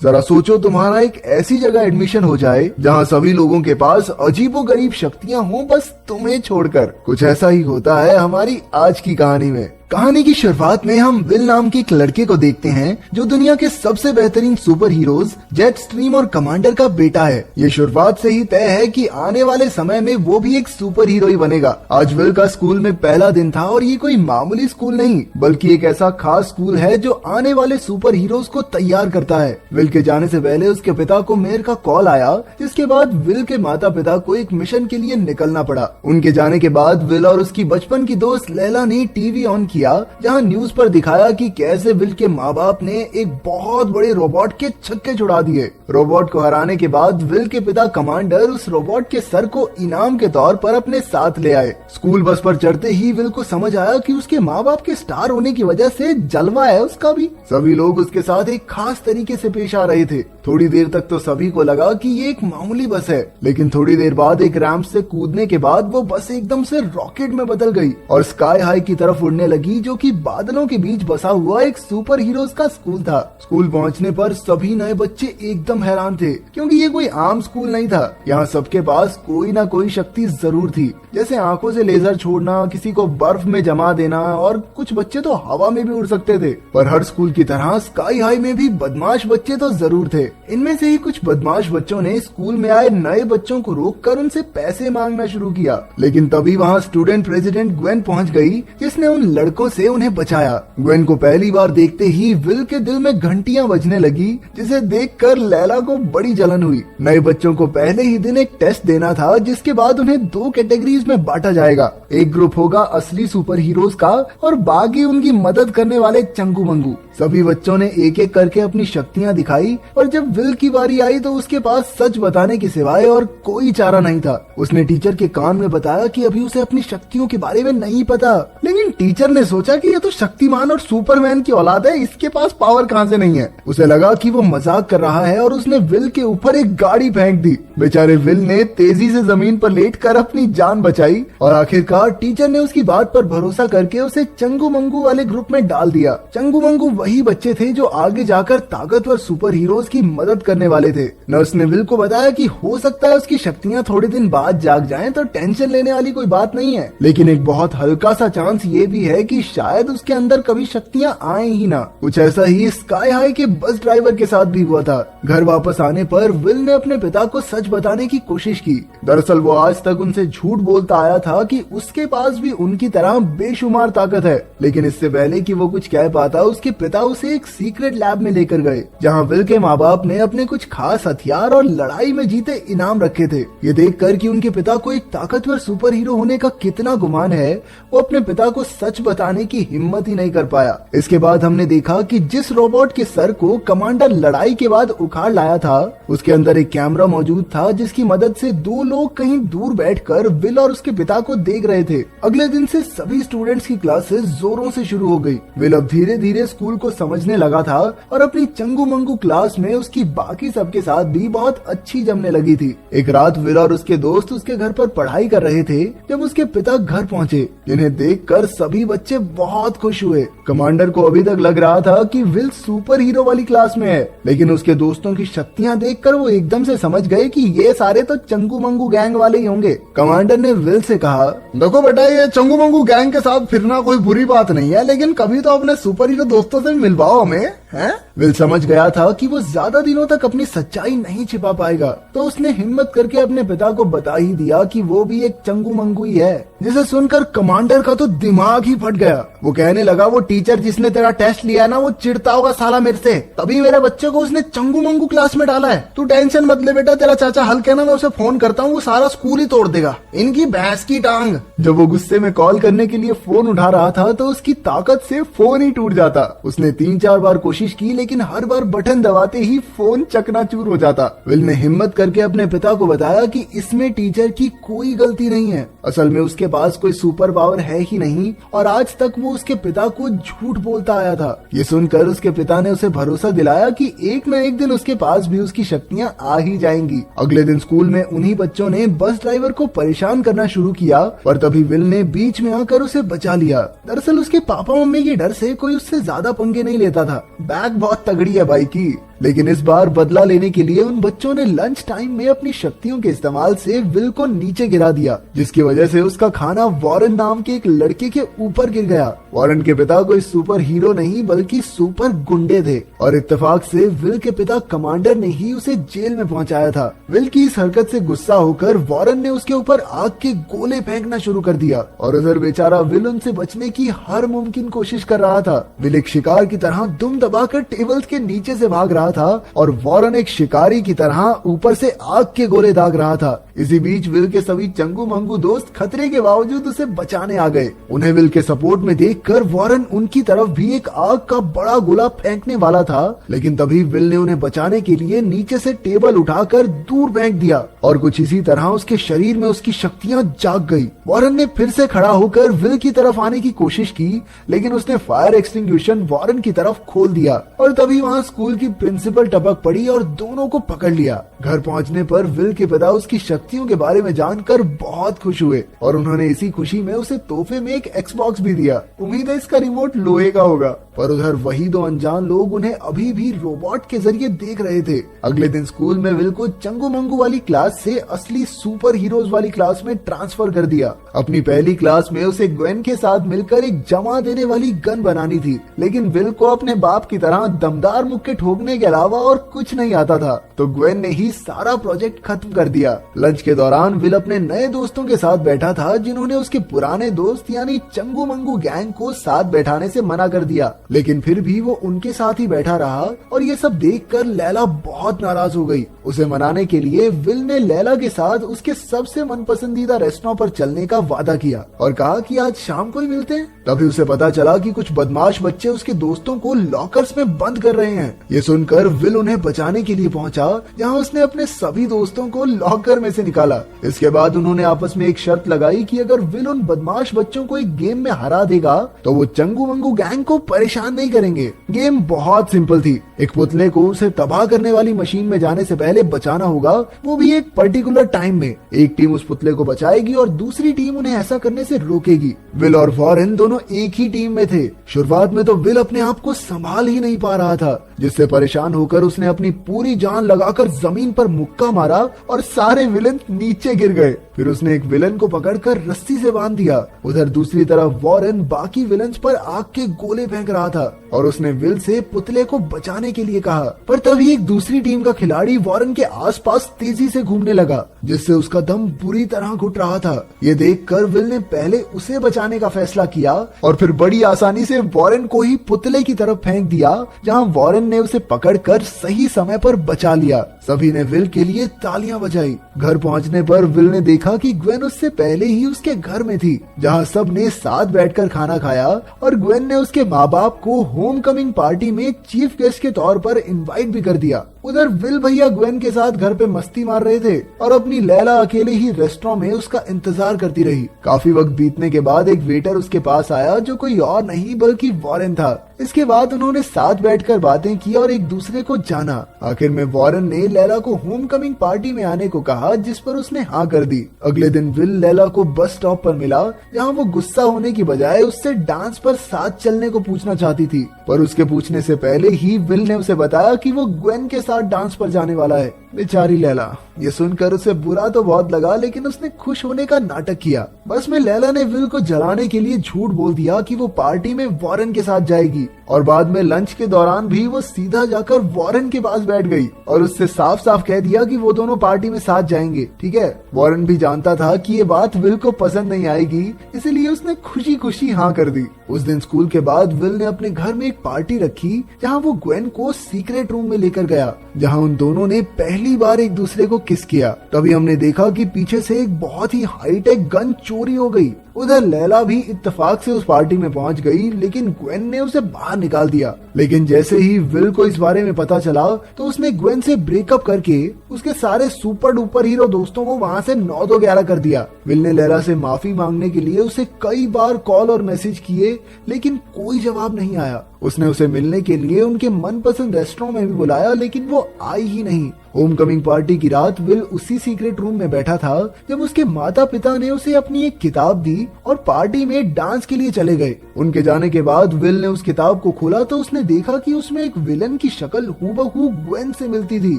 जरा सोचो तुम्हारा एक ऐसी जगह एडमिशन हो जाए जहाँ सभी लोगों के पास अजीबोगरीब शक्तियाँ हों बस तुम्हें छोड़कर। कुछ ऐसा ही होता है हमारी आज की कहानी में। कहानी की शुरुआत में हम विल नाम के एक लड़के को देखते हैं जो दुनिया के सबसे बेहतरीन सुपर हीरोज जेट स्ट्रीम और कमांडर का बेटा है। ये शुरुआत से ही तय है कि आने वाले समय में वो भी एक सुपर हीरो ही बनेगा। आज विल का स्कूल में पहला दिन था और ये कोई मामूली स्कूल नहीं बल्कि एक ऐसा खास स्कूल है जो आने वाले सुपर हीरोज को तैयार करता है। विल के जाने से पहले उसके पिता को मेयर का कॉल आया, जिसके बाद विल के माता पिता को एक मिशन के लिए निकलना पड़ा। उनके जाने के बाद विल और उसकी बचपन की दोस्त लैला ने टीवी ऑन किया जहां न्यूज पर दिखाया कि कैसे विल के माँ बाप ने एक बहुत बड़े रोबोट के छक्के छुड़ा दिए। रोबोट को हराने के बाद विल के पिता कमांडर उस रोबोट के सर को इनाम के तौर पर अपने साथ ले आए। स्कूल बस पर चढ़ते ही विल को समझ आया कि उसके माँ बाप के स्टार होने की वजह से जलवा है उसका भी। सभी लोग उसके साथ एक खास तरीके से पेश आ रहे थे। थोड़ी देर तक तो सभी को लगा कि ये एक मामूली बस है, लेकिन थोड़ी देर बाद एक रैंप से कूदने के बाद वो बस एकदम से रॉकेट में बदल गई और स्काई हाई की तरफ उड़ने लगी, जो कि बादलों के बीच बसा हुआ एक सुपर हीरोज का स्कूल था। स्कूल पहुंचने पर सभी नए बच्चे एकदम हैरान थे क्योंकि ये कोई आम स्कूल नहीं था। यहाँ सबके पास कोई ना कोई शक्ति जरूर थी, जैसे आंखों से लेजर छोड़ना, किसी को बर्फ में जमा देना और कुछ बच्चे तो हवा में भी उड़ सकते थे। पर हर स्कूल की तरह स्काई हाई में भी बदमाश बच्चे तो जरूर थे। इनमें से ही कुछ बदमाश बच्चों ने स्कूल में आए नए बच्चों को रोककर उनसे पैसे मांगना शुरू किया, लेकिन तभी वहाँ स्टूडेंट प्रेसिडेंट ग्वेन पहुँच गई, जिसने उन लड़कों से उन्हें बचाया। ग्वेन को पहली बार देखते ही विल के दिल में घंटियां बजने लगी, जिसे देखकर लैला को बड़ी जलन हुई। नए बच्चों को पहले ही दिन एक टेस्ट देना था, जिसके बाद उन्हें 2 कैटेगरीज में बांटा जाएगा। एक ग्रुप होगा असली सुपर हीरोज का और बाकी उनकी मदद करने वाले चंगू मंगू। सभी बच्चों ने एक एक करके अपनी शक्तियां दिखाई और जब विल की बारी आई तो उसके पास सच बताने के सिवाय और कोई चारा नहीं था। उसने टीचर के कान में बताया कि अभी उसे अपनी शक्तियों के बारे में नहीं पता, लेकिन टीचर ने सोचा कि ये तो शक्तिमान और सुपरमैन की औलाद है, इसके पास पावर कहाँ से नहीं है। उसे लगा कि वो मजाक कर रहा है और उसने विल के ऊपर एक गाड़ी फेंक दी। बेचारे विल ने तेजी से जमीन पर लेटकर अपनी जान बचाई और आखिरकार टीचर ने उसकी बात पर भरोसा करके उसे चंगू मंगू वाले ग्रुप में डाल दिया। चंगू मंगू वही बच्चे थे जो आगे जाकर ताकतवर सुपर हीरोज की मदद करने वाले थे। नर्स ने विल को बताया कि हो सकता है उसकी शक्तियां थोड़े दिन बाद जाग जाएं, तो टेंशन लेने वाली कोई बात नहीं है, लेकिन एक बहुत हल्का सा चांस ये भी है कि शायद उसके अंदर कभी शक्तियां आए ही ना। कुछ ऐसा ही स्काई हाई के बस ड्राइवर के साथ भी हुआ था। घर वापस आने पर विल ने अपने पिता को सच बताने की कोशिश की। दरअसल वो आज तक उनसे झूठ बोलता आया था कि उसके पास भी उनकी तरह बेशुमार ताकत है, लेकिन इससे पहले कि वो कुछ कह पाता उसके पिता उसे एक सीक्रेट लैब में लेकर गए, जहां विल के माँ बाप ने अपने कुछ खास हथियार और लड़ाई में जीते इनाम रखे थे। ये देखकर कि उनके पिता को एक ताकतवर सुपर हीरो होने का कितना गुमान है, वो अपने पिता को सच बताने की हिम्मत ही नहीं कर पाया। इसके बाद हमने देखा कि जिस रोबोट के सर को कमांडर लड़ाई के बाद उखाड़ लाया था, उसके अंदर एक कैमरा मौजूद था, जिसकी मदद से 2 लोग कहीं दूर बैठकर विल और उसके पिता को देख रहे थे। अगले दिन से सभी स्टूडेंट्स की क्लासेस जोरों से शुरू हो गई। विल अब धीरे धीरे स्कूल को समझने लगा था और अपनी चंगू मंगू क्लास में उसकी बाकी सबके साथ भी बहुत अच्छी जमने लगी थी। एक रात विल और उसके दोस्त उसके घर पर पढ़ाई कर रहे थे जब उसके पिता घर पहुंचे, जिन्हें देखकर सभी बच्चे बहुत खुश हुए। कमांडर को अभी तक लग रहा था कि विल सुपर हीरो वाली क्लास में है, लेकिन उसके दोस्तों की शक्तियां देखकर वो एकदम से समझ गए कि ये सारे तो चंगू मंगू गैंग वाले ही होंगे। कमांडर ने विल से कहा, देखो बेटा, ये चंगू मंगू गैंग के साथ फिरना कोई बुरी बात नहीं है, लेकिन कभी तो अपने सुपर हीरो दोस्तों से मिलवाओ हमें, हैं? विल समझ गया था कि वो ज्यादा दिनों तक अपनी सच्चाई नहीं छिपा पाएगा, तो उसने हिम्मत करके अपने पिता को बता ही दिया कि वो भी एक चंगू मंगू ही है। जिसे सुनकर कमांडर का तो दिमाग ही फट गया। वो कहने लगा, वो टीचर जिसने तेरा टेस्ट लिया ना, वो चिढ़ता होगा साला मेरे से, तभी मेरे बच्चे को उसने चंगू मंगू क्लास में डाला है। तू टेंशन मत ले बेटा, तेरा चाचा हल्के ना, मैं उसे फोन करता हूँ, वो सारा स्कूल ही तोड़ देगा, इनकी भैंस की टांग। जब वो गुस्से में कॉल करने के लिए फोन उठा रहा था तो उसकी ताकत से फोन ही टूट जाता। उसने 3-4 बार कोशिश की, लेकिन हर बार बटन दबाते ही फोन चकनाचूर हो जाता। विल ने हिम्मत करके अपने पिता को बताया कि इसमें टीचर की कोई गलती नहीं है, असल में उसके पास कोई सुपर पावर है ही नहीं और आज तक वो उसके पिता को झूठ बोलता आया था। ये सुनकर उसके पिता ने उसे भरोसा दिलाया कि एक न एक दिन उसके पास भी उसकी शक्तियां आ ही जाएंगी। अगले दिन स्कूल में उन्हीं बच्चों ने बस ड्राइवर को परेशान करना शुरू किया, पर तभी विल ने बीच में आकर उसे बचा लिया। दरअसल उसके पापा मम्मी के डर से कोई उससे ज्यादा पंगे नहीं लेता था। बैग बहुत तगड़ी है भाई की। लेकिन इस बार बदला लेने के लिए उन बच्चों ने लंच टाइम में अपनी शक्तियों के इस्तेमाल से विल को नीचे गिरा दिया, जिसकी वजह से उसका खाना वॉरेन नाम के एक लड़के के ऊपर गिर गया। वॉरेन के पिता कोई सुपर हीरो नहीं बल्कि सुपर गुंडे थे और इत्तेफाक से विल के पिता कमांडर ने ही उसे जेल में पहुंचाया था। विल की इस हरकत से गुस्सा होकर वॉरेन ने उसके ऊपर आग के गोले फेंकना शुरू कर दिया और उधर बेचारा विल उनसे बचने की हर मुमकिन कोशिश कर रहा था। विल एक शिकार की तरह दुम दबाकर टेबल्स के नीचे से भाग रहा था और वॉरेन एक शिकारी की तरह ऊपर से आग के गोले दाग रहा था। इसी बीच विल के सभी चंगू मंगू दोस्त खतरे के बावजूद उसे बचाने आ गए। उन्हें विल के सपोर्ट में देखकर वॉरेन उनकी तरफ भी एक आग का बड़ा गोला फेंकने वाला था, लेकिन तभी विल ने उन्हें बचाने के लिए नीचे से टेबल उठाकर दूर फेंक दिया और कुछ इसी तरह उसके शरीर में उसकी शक्तियां जाग गई। वॉरेन ने फिर से खड़ा होकर विल की तरफ आने की कोशिश की, लेकिन उसने फायर एक्सटिंग्विशन वॉरेन की तरफ खोल दिया और तभी वहाँ स्कूल की प्रिंसिपल टपक पड़ी और दोनों को पकड़ लिया। घर पहुँचने पर विल के पिता उसकी शक्तियों के बारे में जानकर बहुत खुश हुए और उन्होंने इसी खुशी में उसे तोहफे में एक एक्सबॉक्स भी दिया। उम्मीद है इसका रिमोट लोहे का होगा। पर उधर वही दो अनजान लोग उन्हें अभी भी रोबोट के जरिए देख रहे थे। अगले दिन स्कूल में विल को चंगू मंगू वाली क्लास से असली सुपर हीरोज वाली क्लास में ट्रांसफर कर दिया। अपनी पहली क्लास में उसे ग्वेन के साथ मिलकर एक जमा देने वाली गन बनानी थी, लेकिन विल को अपने बाप की तरह दमदार मुक्के ठोकने के अलावा और कुछ नहीं आता था, तो ग्वेन ने ही सारा प्रोजेक्ट खत्म कर दिया। लंच के दौरान विल अपने नए दोस्तों के साथ बैठा था, जिन्होंने उसके पुराने दोस्त यानी चंगू मंगू गैंग को साथ बैठाने से मना कर दिया, लेकिन फिर भी वो उनके साथ ही बैठा रहा और ये सब देखकर लैला बहुत नाराज हो गई। उसे मनाने के लिए विल ने लैला के साथ उसके सबसे मनपसंदीदा रेस्टोरेंट पर चलने का वादा किया और कहा कि आज शाम को ही मिलते हैं। तभी उसे पता चला कि कुछ बदमाश बच्चे उसके दोस्तों को लॉकर्स में बंद कर रहे हैं। ये सुनकर विल उन्हें बचाने के लिए पहुंचा, जहां उसने अपने सभी दोस्तों को लॉकर में से निकाला। इसके बाद उन्होंने आपस में एक शर्त लगाई कि अगर विल उन बदमाश बच्चों को एक गेम में हरा देगा तो वो चंगू मंगू गैंग को परेशान नहीं करेंगे। गेम बहुत सिंपल थी। एक पुतले को उसे तबाह करने वाली मशीन में जाने से पहले बचाना होगा, वो भी एक पर्टिकुलर टाइम में। एक टीम उस पुतले को बचाएगी और दूसरी टीम उन्हें ऐसा करने से रोकेगी। विल और वॉरेन दोनों एक ही टीम में थे। शुरुआत में तो विल अपने आप को संभाल ही नहीं पा रहा था, जिससे परेशान होकर उसने अपनी पूरी जान लगाकर जमीन पर मुक्का मारा और सारे विलन नीचे गिर गए। फिर उसने एक विलन को पकड़कर रस्सी से बांध दिया। उधर दूसरी तरफ वॉरेन बाकी विलन्स पर आग के गोले फेंक रहा था और उसने विल से पुतले को बचाने के लिए कहा। पर तभी एक दूसरी टीम का खिलाड़ी वॉरेन के आसपास तेजी से घूमने लगा, जिससे उसका दम बुरी तरह घुट रहा था। ये देखकर विल ने पहले उसे बचाने का फैसला किया और फिर बड़ी आसानी से वॉरेन को ही पुतले की तरफ फेंक दिया, जहां वॉरेन ने उसे पकड़कर सही समय पर बचा लिया। सभी ने विल के लिए तालियां बजाई। घर पहुंचने पर विल ने देखा कि ग्वेन उससे पहले ही उसके घर में थी, जहां सब ने साथ बैठकर खाना खाया और ग्वेन ने उसके माँ बाप को होम कमिंग पार्टी में चीफ गेस्ट के तौर पर इनवाइट भी कर दिया। उधर विल भैया ग्वेन के साथ घर पे मस्ती मार रहे थे और अपनी लैला अकेले ही रेस्टोरेंट में उसका इंतजार करती रही। काफी वक्त बीतने के बाद एक वेटर उसके पास आया, जो कोई और नहीं बल्कि वॉरेन था। इसके बाद उन्होंने साथ बैठकर बातें की और एक दूसरे को जाना। आखिर में वॉरेन ने लैला को होम कमिंग पार्टी में आने को कहा, जिस पर उसने हाँ कर दी। अगले दिन विल लैला को बस स्टॉप पर मिला, जहां वो गुस्सा होने की बजाय उससे डांस पर साथ चलने को पूछना चाहती थी। पर उसके पूछने से पहले ही विल ने उसे बताया कि वो ग्वेन के साथ डांस पर जाने वाला है। बेचारी लैला, ये सुनकर उसे बुरा तो बहुत लगा, लेकिन उसने खुश होने का नाटक किया। बस में लैला ने विल को जलाने के लिए झूठ बोल दिया कि वो पार्टी में वॉरेन के साथ जाएगी और बाद में लंच के दौरान भी वो सीधा जाकर वॉरेन के पास बैठ गई और उससे साफ साफ कह दिया कि वो दोनों पार्टी में साथ जाएंगे। ठीक है, वॉरेन भी जानता था कि ये बात विल को पसंद नहीं आएगी, इसीलिए उसने खुशी खुशी हाँ कर दी। उस दिन स्कूल के बाद विल ने अपने घर में एक पार्टी रखी, जहाँ वो ग्वेन को सीक्रेट रूम में लेकर गया, जहाँ उन दोनों ने पहली बार एक दूसरे को किस किया। तभी हमने देखा कि पीछे से एक बहुत ही हाईटेक गन चोरी हो गई। उधर लैला भी इत्तेफाक से उस पार्टी में पहुंच गई, लेकिन ग्वेन ने उसे बाहर निकाल दिया। लेकिन जैसे ही विल को इस बारे में पता चला तो उसने ग्वेन से ब्रेकअप करके उसके सारे सुपर डुपर हीरो दोस्तों को वहां से 9-2-11 कर दिया। विल ने लैला से माफी मांगने के लिए उसे कई बार कॉल और मैसेज किए, लेकिन कोई जवाब नहीं आया। उसने उसे मिलने के लिए उनके मनपसंद रेस्टोरेंट में भी बुलाया, लेकिन वो आई ही नहीं। होमकमिंग पार्टी की रात विल उसी सीक्रेट रूम में बैठा था जब उसके माता पिता ने उसे अपनी एक किताब दी और पार्टी में डांस के लिए चले गए। उनके जाने के बाद विल ने उस किताब को खोला तो उसने देखा कि उसमें एक विलन की शक्ल हूबहू ग्वेन से मिलती थी।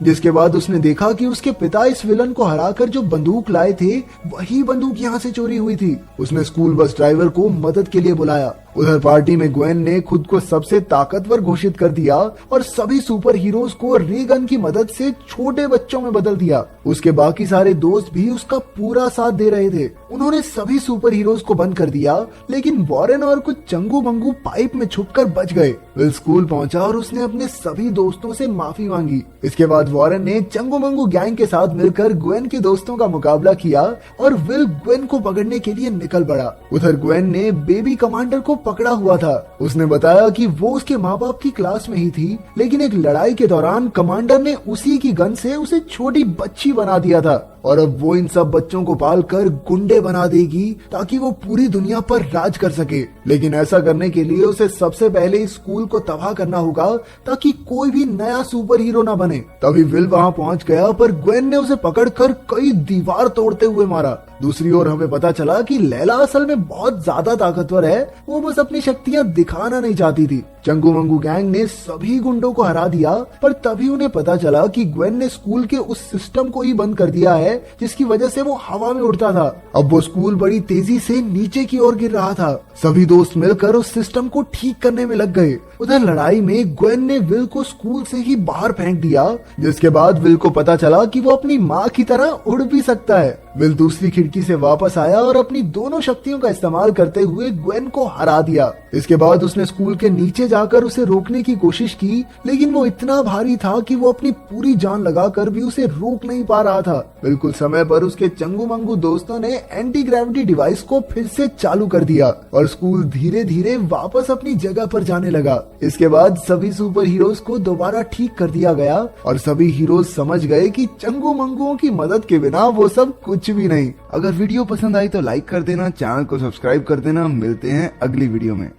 जिसके बाद उसने देखा कि उसके पिता इस विलन को हराकर जो बंदूक लाए थे वही बंदूक यहाँ से चोरी हुई थी। उसने स्कूल बस ड्राइवर को मदद के लिए बुलाया। उधर पार्टी में ग्वेन ने खुद को सबसे ताकतवर घोषित कर दिया और सभी सुपर हीरोज को रे गन की मदद से छोटे बच्चों में बदल दिया। उसके बाकी सारे दोस्त भी उसका पूरा साथ दे रहे थे। उन्होंने सभी सुपर हीरोज को बंद कर दिया, लेकिन वॉरेन और कुछ चंगू मंगू पाइप में छुपकर बच गए। विल स्कूल पहुंचा और उसने अपने सभी दोस्तों से माफी मांगी। इसके बाद वॉरेन ने चंगू मंगू गैंग के साथ मिलकर ग्वेन के दोस्तों का मुकाबला किया और विल ग्वेन को पकड़ने के लिए निकल पड़ा। उधर ग्वेन ने बेबी कमांडर को पकड़ा हुआ था। उसने बताया कि वो उसके माँ बाप की क्लास में ही थी, लेकिन एक लड़ाई के दौरान कमांडर ने उसी की गन से उसे छोटी बच्ची बना दिया था और अब वो इन सब बच्चों को पालकर गुंडे बना देगी ताकि वो पूरी दुनिया पर राज कर सके। लेकिन ऐसा करने के लिए उसे सबसे पहले इस स्कूल को तबाह करना होगा ताकि कोई भी नया सुपर हीरो ना बने। तभी विल वहाँ पहुँच गया, पर ग्वेन ने उसे पकड़कर कई दीवार तोड़ते हुए मारा। दूसरी ओर हमें पता चला कि लैला असल में बहुत ज्यादा ताकतवर है, वो बस अपनी शक्तियां दिखाना नहीं चाहती थी। चंगू मंगू गैंग ने सभी गुंडों को हरा दिया, पर तभी उन्हें पता चला कि ग्वेन ने स्कूल के उस सिस्टम को ही बंद कर दिया है जिसकी वजह से वो हवा में उड़ता था। अब वो स्कूल बड़ी तेजी से नीचे की ओर गिर रहा था। सभी दोस्त मिलकर उस सिस्टम को ठीक करने में लग गए। उधर लड़ाई में ग्वेन ने विल को स्कूल से ही बाहर फेंक दिया, जिसके बाद विल को पता चला कि वो अपनी माँ की तरह उड़ भी सकता है। विल दूसरी खिड़की से वापस आया और अपनी दोनों शक्तियों का इस्तेमाल करते हुए ग्वेन को हरा दिया। इसके बाद उसने स्कूल के नीचे जाकर उसे रोकने की कोशिश की, लेकिन वो इतना भारी था कि वो अपनी पूरी जान लगाकर भी उसे रोक नहीं पा रहा था। बिल्कुल समय पर उसके चंगू मंगू दोस्तों ने एंटी ग्रेविटी डिवाइस को फिर से चालू कर दिया और स्कूल धीरे धीरे वापस अपनी जगह पर जाने लगा। इसके बाद सभी सुपर हीरोज को दोबारा ठीक कर दिया गया और सभी हीरोज समझ गए कि चंगू मंगुओं की मदद के बिना वो सब कुछ भी नहीं। अगर वीडियो पसंद आई तो लाइक कर देना, चैनल को सब्सक्राइब कर देना। मिलते हैं अगली वीडियो में।